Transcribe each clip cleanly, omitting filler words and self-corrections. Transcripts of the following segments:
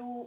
2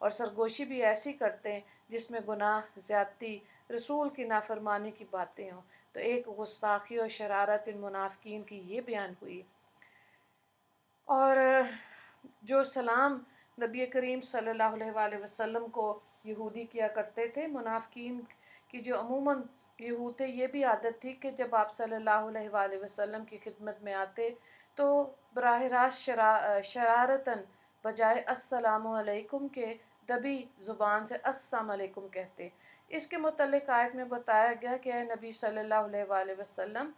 اور سرگوشی بھی ایسی کرتے ہیں جس میں گناہ، زیادتی، رسول کی نافرمانی کی باتیں ہوں۔ تو ایک گستاخی اور شرارت ان منافقین کی یہ بیان ہوئی۔ اور جو سلام نبی کریم صلی اللہ علیہ وآلہ وسلم کو یہودی کیا کرتے تھے، منافقین کی جو عموماً یہود تھے، یہ بھی عادت تھی کہ جب آپ صلی اللہ علیہ وآلہ وسلم کی خدمت میں آتے تو براہ راست شرارتاً بجائے السلام علیکم کے دبی زبان سے السلام علیکم کہتے۔ اس کے متعلق آیت میں بتایا گیا کہ اے نبی صلی اللہ علیہ وآلہ وسلم،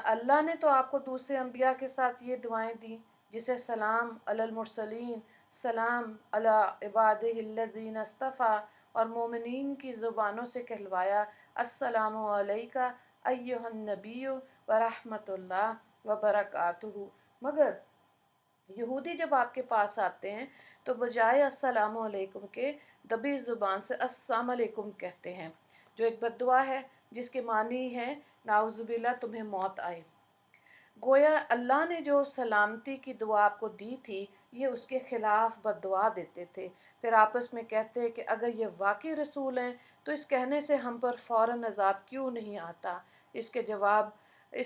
اللہ نے تو آپ کو دوسرے انبیاء کے ساتھ یہ دعائیں دیں، جسے سلام علی المرسلین، سلام علی عبادہ الذین اصطفیٰ، اور مومنین کی زبانوں سے کہلوایا السلام علیکہ ایہا النبی ورحمۃ اللہ وبرکاتہ۔ مگر یہودی جب آپ کے پاس آتے ہیں تو بجائے السلام علیکم کے دبی زبان سے السلام علیکم کہتے ہیں، جو ایک بد دعا ہے جس کے معنی ہے نعوذ باللہ تمہیں موت آئے۔ گویا اللہ نے جو سلامتی کی دعا آپ کو دی تھی، یہ اس کے خلاف بد دعا دیتے تھے۔ پھر آپس میں کہتے کہ اگر یہ واقعی رسول ہیں تو اس کہنے سے ہم پر فوراً عذاب کیوں نہیں آتا؟ اس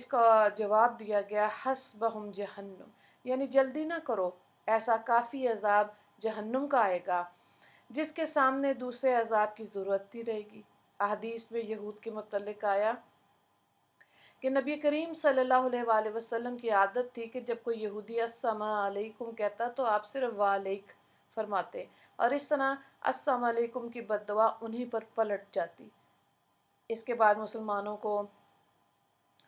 کا جواب دیا گیا حسبہم جہنم، یعنی جلدی نہ کرو، ایسا کافی عذاب جہنم کا آئے گا جس کے سامنے دوسرے عذاب کی ضرورت نہیں رہے گی۔ احادیث میں یہود کے متعلق آیا کہ نبی کریم صلی اللہ علیہ وآلہ وسلم کی عادت تھی کہ جب کوئی یہودی السلام علیکم کہتا تو آپ صرف وعلیک فرماتے، اور اس طرح السلام علیکم کی بد دعا انہی پر پلٹ جاتی۔ اس کے بعد مسلمانوں کو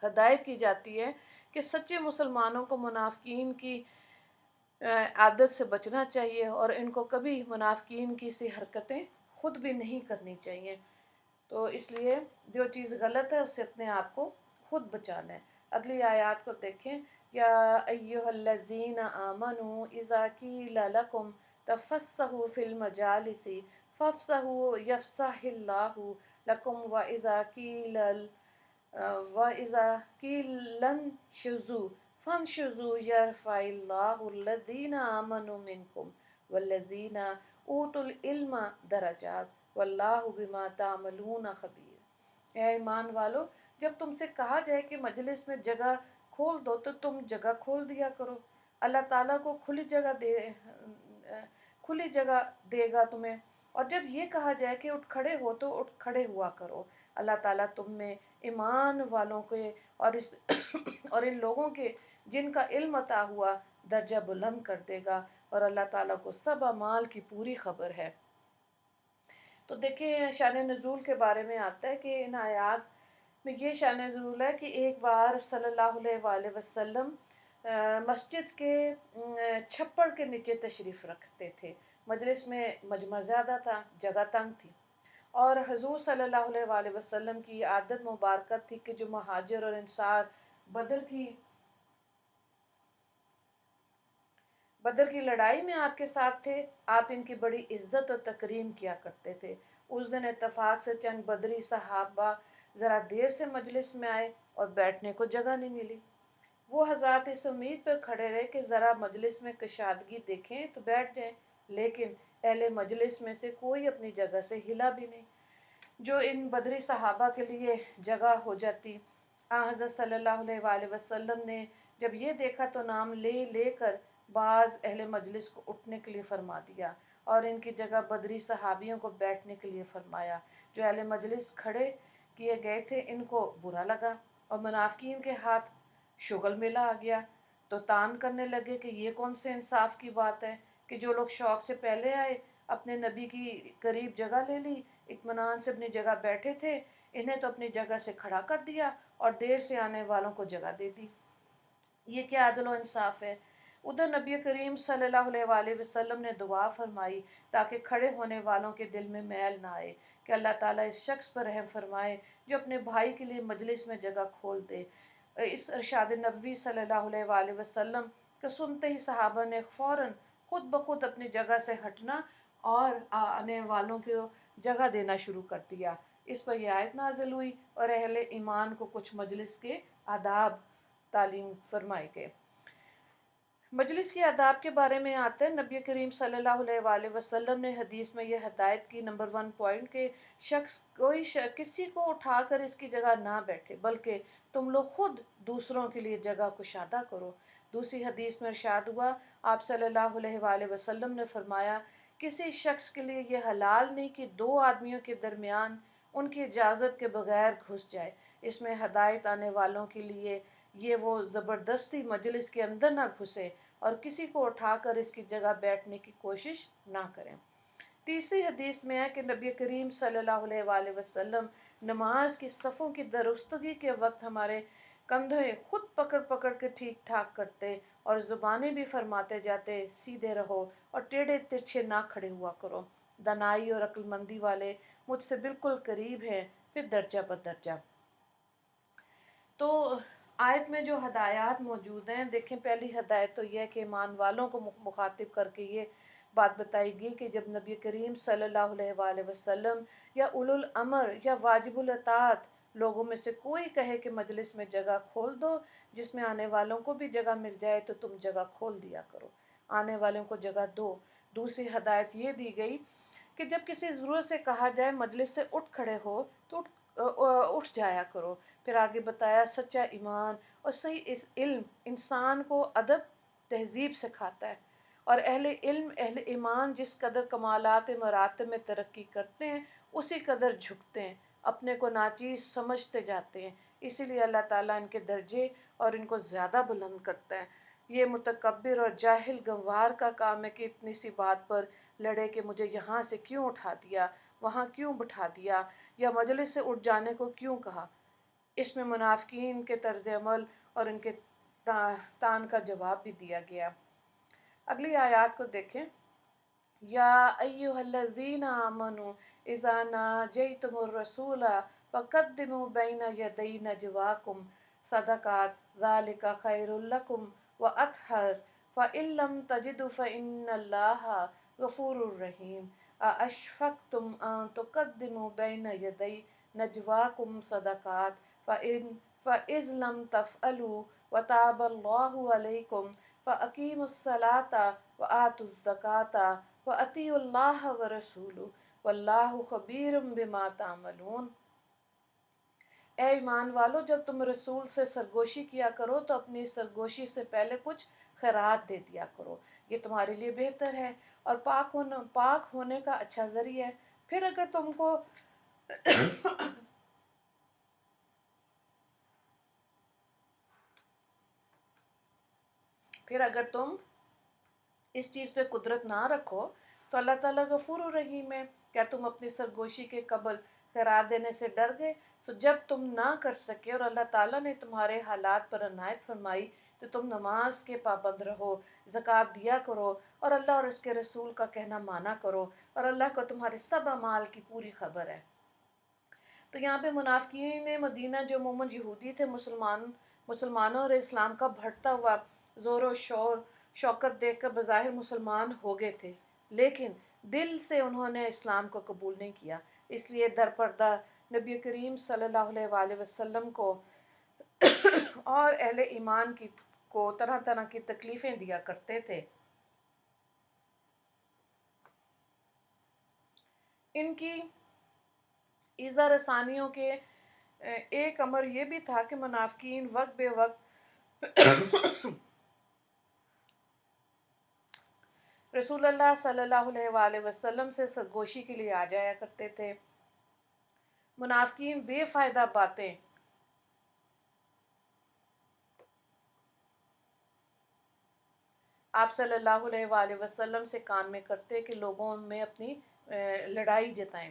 ہدایت کی جاتی ہے کہ سچے مسلمانوں کو منافقین کی عادت سے بچنا چاہیے اور ان کو کبھی منافقین کی سی حرکتیں خود بھی نہیں کرنی چاہیے۔ تو اس لیے جو چیز غلط ہے اس سے اپنے آپ کو خود بچانا ہے۔ اگلی آیات کو دیکھیں، یا ایہا الذین آمنوا اذا قیل لکم تفسحوا فی المجالس فافسحوا یفسح اللہ لکم وَإِذَا قِیلَ انشزوا فانشزوا یرفع اللہ الذین آمنوا منکم والذین اوتوا العلم درجات واللہ بما تعملون خبیر۔ اے ایمان والو، جب تم سے کہا جائے کہ مجلس میں جگہ کھول دو تو تم جگہ کھول دیا کرو۔ اللہ تعالیٰ کو کھلی جگہ دے گا تمہیں، اور جب یہ کہا جائے کہ اٹھ کھڑے ہو تو اٹھ کھڑے ہوا کرو۔ اللہ تعالیٰ تم میں ایمان والوں کے اور ان لوگوں کے جن کا علم عطا ہوا درجہ بلند کر دے گا، اور اللہ تعالیٰ کو سب اعمال کی پوری خبر ہے۔ تو دیکھیں شان نزول کے بارے میں آتا ہے کہ ان آیات میں یہ شان نزول ہے کہ ایک بار صلی اللہ علیہ وآلہ وسلم مسجد کے چھپڑ کے نیچے تشریف رکھتے تھے۔ مجلس میں مجمع زیادہ تھا، جگہ تنگ تھی، اور حضور صلی اللہ علیہ وآلہ وسلم کی عادت مبارکت تھی کہ جو مہاجر اور انصار بدر کی لڑائی میں آپ کے ساتھ تھے، آپ ان کی بڑی عزت اور تکریم کیا کرتے تھے۔ اس دن اتفاق سے چند بدری صحابہ ذرا دیر سے مجلس میں آئے اور بیٹھنے کو جگہ نہیں ملی۔ وہ حضرات اس امید پر کھڑے رہے کہ ذرا مجلس میں کشادگی دیکھیں تو بیٹھ جائیں، لیکن اہل مجلس میں سے کوئی اپنی جگہ سے ہلا بھی نہیں، جو ان بدری صحابہ کے لیے جگہ ہو جاتی۔ حضرت صلی اللہ علیہ وآلہ وسلم نے جب یہ دیکھا تو نام لے لے کر بعض اہل مجلس کو اٹھنے کے لیے فرما دیا اور ان کی جگہ بدری صحابیوں کو بیٹھنے کے لیے فرمایا۔ جو اہل مجلس کھڑے کیے گئے تھے ان کو برا لگا اور منافقین کے ہاتھ شغل میلہ آ گیا، تو تان کرنے لگے کہ یہ کون سے انصاف کی بات ہے کہ جو لوگ شوق سے پہلے آئے، اپنے نبی کی قریب جگہ لے لی، اطمینان سے اپنی جگہ بیٹھے تھے، انہیں تو اپنی جگہ سے کھڑا کر دیا اور دیر سے آنے والوں کو جگہ دے دی۔ یہ کیا عدل و انصاف ہے؟ ادھر نبی کریم صلی اللہ علیہ وآلہ وسلم نے دعا فرمائی تاکہ کھڑے ہونے والوں کے دل میں میل نہ آئے کہ اللہ تعالیٰ اس شخص پر رحم فرمائے جو اپنے بھائی کے لیے مجلس میں جگہ کھول دے۔ اس ارشاد نبوی صلی اللہ علیہ وآلہ وسلم کو سنتے ہی صحابہ نے فوراً خود بخود اپنی جگہ سے ہٹنا اور آنے والوں کو جگہ دینا شروع کر دیا۔ اس پر یہ آیت نازل ہوئی اور اہل ایمان کو کچھ مجلس کے آداب تعلیم فرمائے گئے۔ مجلس کی آداب کے بارے میں آتے ہیں، نبی کریم صلی اللہ علیہ وآلہ وسلم نے حدیث میں یہ ہدایت کی نمبر 1 پوائنٹ کہ کسی کو اٹھا کر اس کی جگہ نہ بیٹھے، بلکہ تم لوگ خود دوسروں کے لیے جگہ کشادہ کرو۔ دوسری حدیث میں ارشاد ہوا، آپ صلی اللہ علیہ وآلہ وسلم نے فرمایا، کسی شخص کے لیے یہ حلال نہیں کہ دو آدمیوں کے درمیان ان کی اجازت کے بغیر گھس جائے۔ اس میں ہدایت آنے والوں کے لیے یہ وہ زبردستی مجلس کے اندر نہ گھسے اور کسی کو اٹھا کر اس کی جگہ بیٹھنے کی کوشش نہ کریں۔ تیسری حدیث میں ہے کہ نبی کریم صلی اللہ علیہ وآلہ وسلم نماز کی صفوں کی درستگی کے وقت ہمارے کندھے خود پکڑ پکڑ کے ٹھیک ٹھاک کرتے اور زبانیں بھی فرماتے جاتے، سیدھے رہو اور ٹیڑھے ترچھے نہ کھڑے ہوا کرو۔ دانائی اور عقل مندی والے مجھ سے بالکل قریب ہیں، پھر درجہ بدرجہ۔ تو آیت میں جو ہدایات موجود ہیں، دیکھیں پہلی ہدایت تو یہ ہے کہ ایمان والوں کو مخاطب کر کے یہ بات بتائی گئی کہ جب نبی کریم صلی اللہ علیہ وآلہ وسلم یا اولو الامر یا واجب الاطاعت لوگوں میں سے کوئی کہے کہ مجلس میں جگہ کھول دو جس میں آنے والوں کو بھی جگہ مل جائے، تو تم جگہ کھول دیا کرو، آنے والوں کو جگہ دو۔ دوسری ہدایت یہ دی گئی کہ جب کسی ضرورت سے کہا جائے مجلس سے اٹھ کھڑے ہو تو اٹھ جایا کرو۔ پھر آگے بتایا سچا ایمان اور صحیح علم انسان کو ادب تہذیب سکھاتا ہے، اور اہل علم اہل ایمان جس قدر کمالات مراتب میں ترقی کرتے ہیں اسی قدر جھکتے ہیں، اپنے کو ناچیز سمجھتے جاتے ہیں، اسی لیے اللہ تعالیٰ ان کے درجے اور ان کو زیادہ بلند کرتا ہے۔ یہ متکبر اور جاہل گنوار کا کام ہے کہ اتنی سی بات پر لڑے کہ مجھے یہاں سے کیوں اٹھا دیا، وہاں کیوں بٹھا دیا، یا مجلس سے اٹھ جانے کو کیوں کہا۔ اس میں منافقین کے طرز عمل اور ان کے تان کا جواب بھی دیا گیا۔ اگلی آیات کو دیکھیں، یا ایہا الذین آمنوا اذا ناجیتم الرسول فقدموا بین یدی نجواکم صدقات ذالک خیر لکم واطہر فإن لم تجدوا فإن اللہ غفور رحیم ااشفقتم ان تقدموا بین یدی نجواکم صدقات فإذ لم تفعلوا وتاب اللہ علیکم فأقیموا الصلاة وآتوا الزکاة وأطیعوا اللہ ورسولہ واللہ خبیر بما تعملون۔ اے ایمان والو، جب تم رسول سے سرگوشی کیا کرو تو اپنی سرگوشی سے پہلے کچھ خیرات دے دیا کرو، یہ تمہارے لیے بہتر ہے اور پاک ہونے کا اچھا ذریعہ ہے۔ پھر اگر تم اس چیز پہ قدرت نہ رکھو تو اللہ تعالیٰ غفور الرحیم ہے۔ کیا تم اپنی سرگوشی کے قبل خیرات دینے سے ڈر گئے؟ تو جب تم نہ کر سکے اور اللہ تعالیٰ نے تمہارے حالات پر عنایت فرمائی تو تم نماز کے پابند رہو، زکوٰۃ دیا کرو اور اللہ اور اس کے رسول کا کہنا مانا کرو، اور اللہ کو تمہارے سب اعمال کی پوری خبر ہے۔ تو یہاں پہ منافقین مدینہ جو عموماً یہودی تھے، مسلمانوں اور اسلام کا بڑھتا ہوا زور و شوکت دیکھ کر بظاہر مسلمان ہو گئے تھے، لیکن دل سے انہوں نے اسلام کو قبول نہیں کیا، اس لیے در پردہ نبی کریم صلی اللہ علیہ وآلہ وسلم کو اور اہل ایمان کو طرح طرح کی تکلیفیں دیا کرتے تھے۔ ان کی ایذا رسانیوں کے ایک امر یہ بھی تھا کہ منافقین وقت بے وقت رسول اللہ صلی اللہ علیہ وآلہ وسلم سے سرگوشی کے لیے آ جایا کرتے تھے۔ منافقین بے فائدہ باتیں آپ صلی اللہ علیہ وآلہ وسلم سے کان میں کرتے کہ لوگوں میں اپنی لڑائی جتائیں۔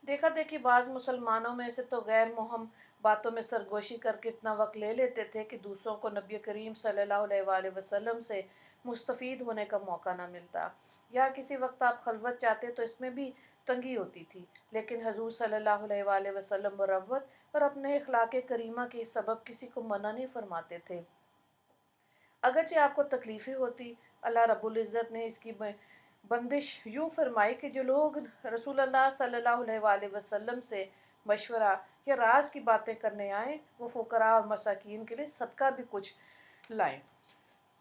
دیکھا دیکھی بعض مسلمانوں میں سے تو غیر مہم باتوں میں سرگوشی کر کے اتنا وقت لے لیتے تھے کہ دوسروں کو نبی کریم صلی اللہ علیہ وآلہ وسلم سے مستفید ہونے کا موقع نہ ملتا، یا کسی وقت آپ خلوت چاہتے تو اس میں بھی تنگی ہوتی تھی، لیکن حضور صلی اللہ علیہ وآلہ وسلم مروت اور اپنے اخلاق کریمہ کے سبب کسی کو منع نہیں فرماتے تھے۔ اگرچہ آپ کو تکلیفیں ہوتی، اللہ رب العزت نے اس کی بندش یوں فرمائی کہ جو لوگ رسول اللہ صلی اللہ علیہ وآلہ وسلم سے مشورہ یا راز کی باتیں کرنے آئیں وہ فقراء اور مساکین کے لیے صدقہ بھی کچھ لائیں۔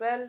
12।